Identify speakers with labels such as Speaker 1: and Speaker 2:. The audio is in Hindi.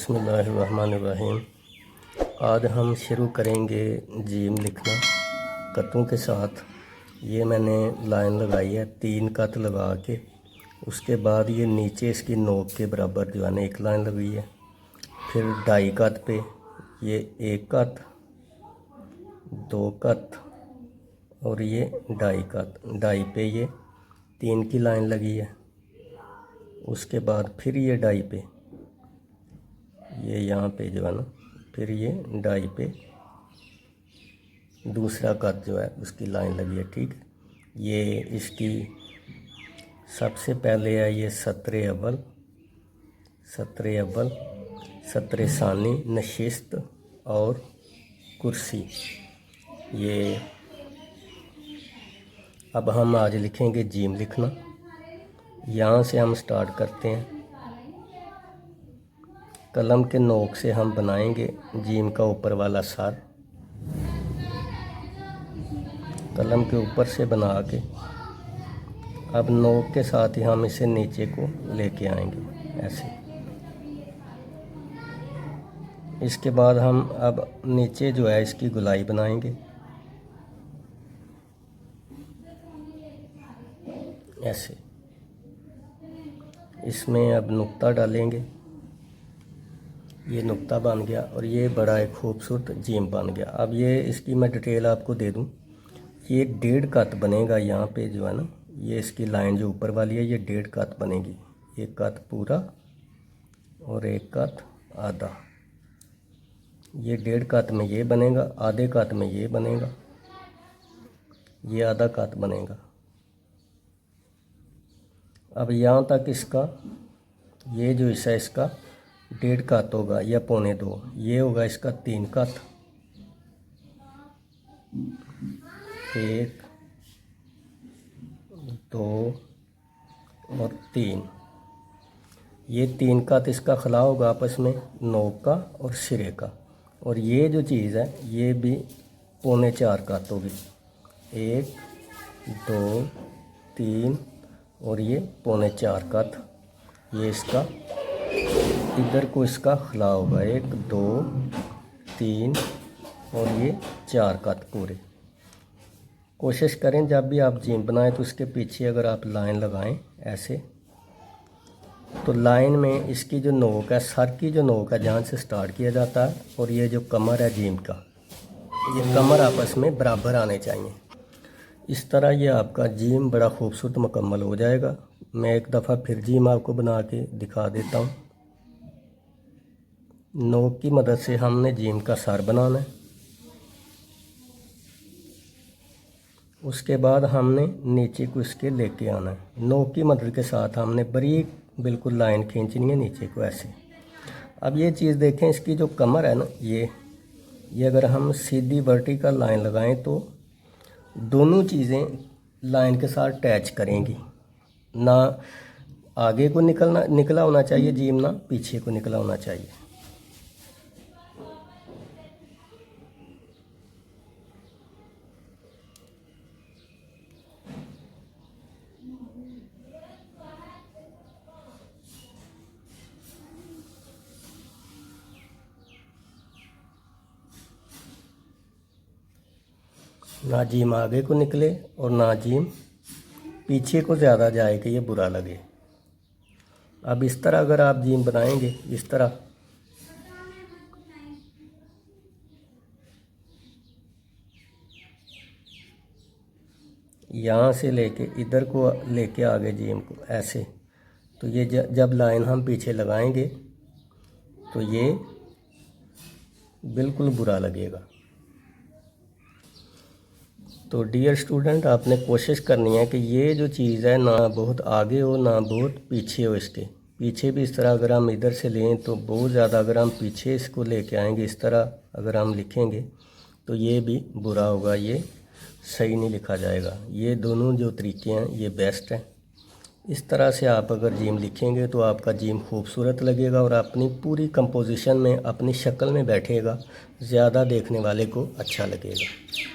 Speaker 1: बिस्मिल्लाहिर्रहमानिर्रहीम। आज हम शुरू करेंगे जीम लिखना कतों के साथ। ये मैंने लाइन लगाई है 3 कत लगा के। उसके बाद ये नीचे इसकी नोक के बराबर जो है ना एक लाइन लगी है। फिर 2.5 कत पे ये 1 कत, 2 कत और ये 2.5 कत। 2.5 पे ये 3 की लाइन लगी है। उसके बाद फिर ये 2.5 पे ये यहाँ पे जो है ना, फिर ये 2.5 पे दूसरा कट जो है उसकी लाइन लगी है। ठीक है, ये इसकी सबसे पहले है ये सत्र अव्वल, सत्र सानी, नशिस्त और कुर्सी। ये अब हम आज लिखेंगे जीम लिखना। यहाँ से हम स्टार्ट करते हैं। कलम के नोक से हम बनाएंगे जीम का ऊपर वाला सर। कलम के ऊपर से बना के अब नोक के साथ ही हम इसे नीचे को लेके आएंगे ऐसे। इसके बाद हम अब नीचे जो है इसकी गुलाई बनाएंगे ऐसे। इसमें अब नुक्ता डालेंगे, ये नुक्ता बन गया और ये बड़ा एक खूबसूरत जीम बन गया। अब ये इसकी मैं डिटेल आपको दे दूं। ये 1.5 कत बनेगा यहाँ पे जो है ना, ये इसकी लाइन जो ऊपर वाली है ये 1.5 कत बनेगी। 1 कत पूरा और 1 कत आधा। ये 1.5 कत में ये बनेगा, आधे कत में ये बनेगा, ये आधा कत बनेगा। अब यहाँ तक इसका ये जो हिस्सा इसका 1.5 कत होगा या 1.25, ये होगा इसका 3 कत। 1, 2 और 3। ये 3 कत इसका खला होगा आपस में नोक का और सिरे का। और ये जो चीज़ है ये भी 3.25 कत होगी। 1, 2, 3 और ये 3.25 कत। ये इसका इधर को इसका खला होगा 1, 2, 3 और ये 4 कत पूरे। कोशिश करें जब भी आप जीम बनाएं तो उसके पीछे अगर आप लाइन लगाएं ऐसे, तो लाइन में इसकी जो नोक है, सर की जो नोक है जहाँ से स्टार्ट किया जाता है, और ये जो कमर है जीम का, ये कमर आपस में बराबर आने चाहिए। इस तरह ये आपका जीम बड़ा खूबसूरत मुकम्मल हो जाएगा। मैं एक दफ़ा फिर जीम आपको बना के दिखा देता हूँ। नोक की मदद से हमने जीम का सर बनाना है। उसके बाद हमने नीचे को इसके लेके आना है। नोक की मदद के साथ हमने बारीक बिल्कुल लाइन खींचनी है नीचे को ऐसे। अब ये चीज़ देखें, इसकी जो कमर है ना, ये अगर हम सीधी वर्टिकल लाइन लगाएं तो दोनों चीज़ें लाइन के साथ अटैच करेंगी। ना आगे को निकला होना चाहिए जीम, ना पीछे को निकला होना चाहिए। ना जीम आगे को निकले और ना जीम पीछे को ज़्यादा जाए कि ये बुरा लगे। अब इस तरह अगर आप जीम बनाएंगे, इस तरह यहाँ से लेके इधर को लेके आगे जीम को ऐसे, तो ये जब लाइन हम पीछे लगाएंगे तो ये बिल्कुल बुरा लगेगा। तो डियर स्टूडेंट, आपने कोशिश करनी है कि ये जो चीज़ है ना बहुत आगे हो ना बहुत पीछे हो। इसके पीछे भी इस तरह अगर हम इधर से लें तो बहुत ज़्यादा, अगर हम पीछे इसको लेके आएंगे इस तरह अगर हम लिखेंगे तो ये भी बुरा होगा, ये सही नहीं लिखा जाएगा। ये दोनों जो तरीके हैं ये बेस्ट हैं। इस तरह से आप अगर जीम लिखेंगे तो आपका जीम खूबसूरत लगेगा और अपनी पूरी कंपोजिशन में, अपनी शक्ल में बैठेगा, ज़्यादा देखने वाले को अच्छा लगेगा।